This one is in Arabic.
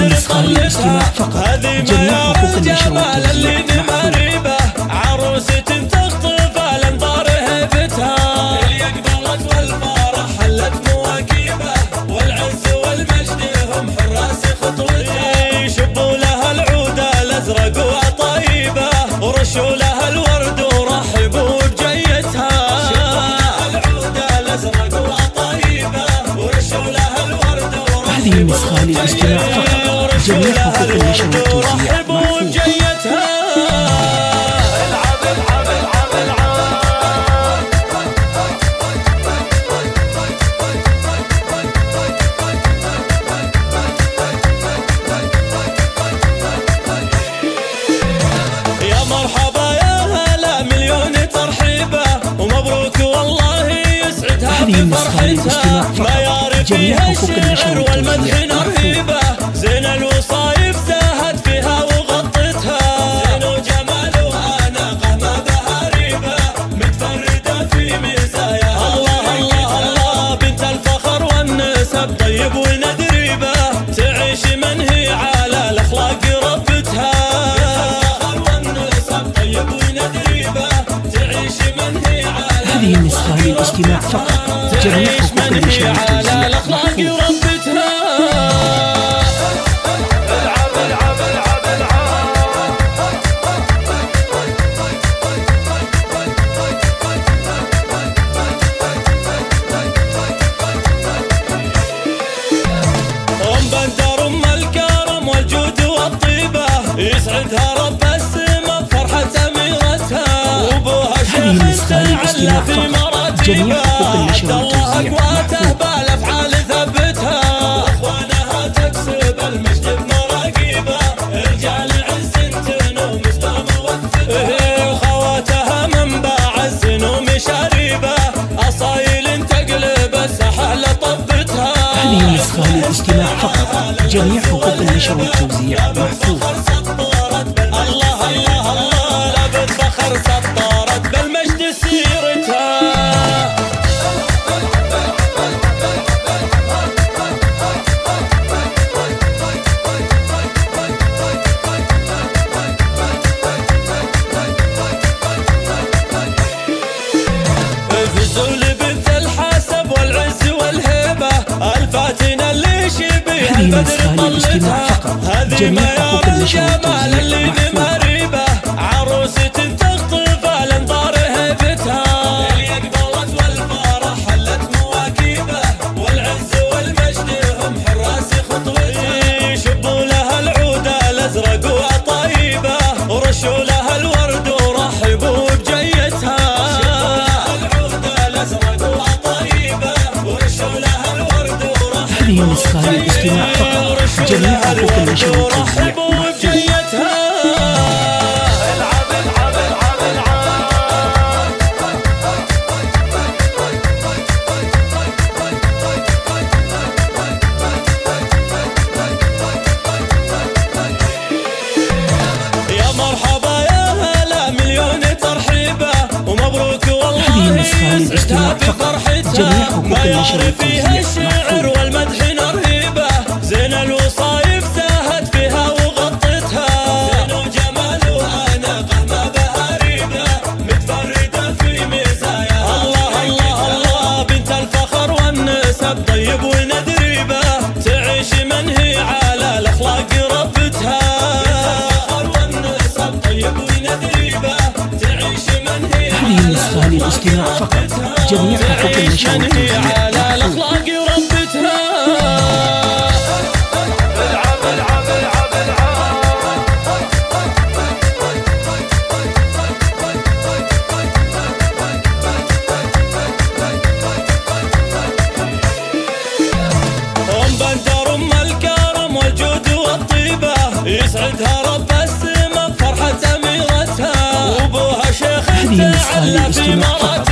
الصدر طلتها، هذه ما الرجال اللي مريبة، عروسة تخطف الانظار هيبتها، اليقظة والفرح حلت مواكبه، والعز والمجد هم حراس خطوتها، شبوا لها العود الازرق وطيبه، ورشوا لها الورد ورحبوا بجيتها، هذه النسخة للاستماع فقط، جميع حقوق النشر والتوزيع مرفوض. يا مرحبا يا هلا مليون ترحيبه، ومبروك والله يسعدها بفرحتها، ما يعرف فيها الشعر والمدح نرهيبه، زين الوصايف زاهت فيها وغطتها، زين وجمالها ناقه ما بها ريبه، متفرده في مزاياها، الله الله الله بنت الفخر والنسب طيب وندريبه، تعيش من هي على الاخلاق ربتها، هذه النسخة للاستماع فقط، جميع حقوق النشر والتوزيع مرفوض. بندر ام الكرم والجود والطيبه، يسعدها رب السما بفرحه اميرتها، وابوها شيخ تعلى في مراتبه، عبد الله اقواته بالافعال ثبتها، واخوانها تكسب المجد بمراقيبه، رجال عز تنوم اسلام وثبتها، وخواتها منبع الزنوم شريبه، اصايل تقلب الساحه لطبتها. هذه النسخة للاستماع فقط، جميع حقوق النشر والتوزيع محفوظ. الله الله الله لابد فخر سطرت بالمجد سيرتها. فزول بنت الحسب والعز والهيبة، الفاتنة اللي شبيها البدر طلتها، هذه ما يرى الجمال اللي بمريبة، عروسة تخطف الانظار هيبتها، اليقظة والفرح حلت مواكبه، والعز والمجد هم حراس خطوتها، شبوا لها العود الازرق وطيبه، ورشوا لها الورد ورحبوا بجيتها، هذه النسخة للاستماع فقط، جميع حقوق النشر والتوزيع محفوظ. يا مرحبا يا هلا مليون ترحيبه، ومبروك والله يسعدها بفرحتها، ما يعرف فيها الشعر والمدح نرهيبه، زين الوصايف زاهت فيها وغطتها، زين وجمالها ناقه ما بها ريبه، متفرده في مزاياها، الله الله الله بنت الفخر والنسب طيب وندريبه، تعيش من هي على الاخلاق ربتها، هذه النسخة للاستماع فقط، جميع حقوق النشر والتوزيع محفوظ. بندر ام الكرم والجود والطيبه، يسعدها رب السما بفرحه اميرتها، وابوها شيخ تعلى في مراتبه،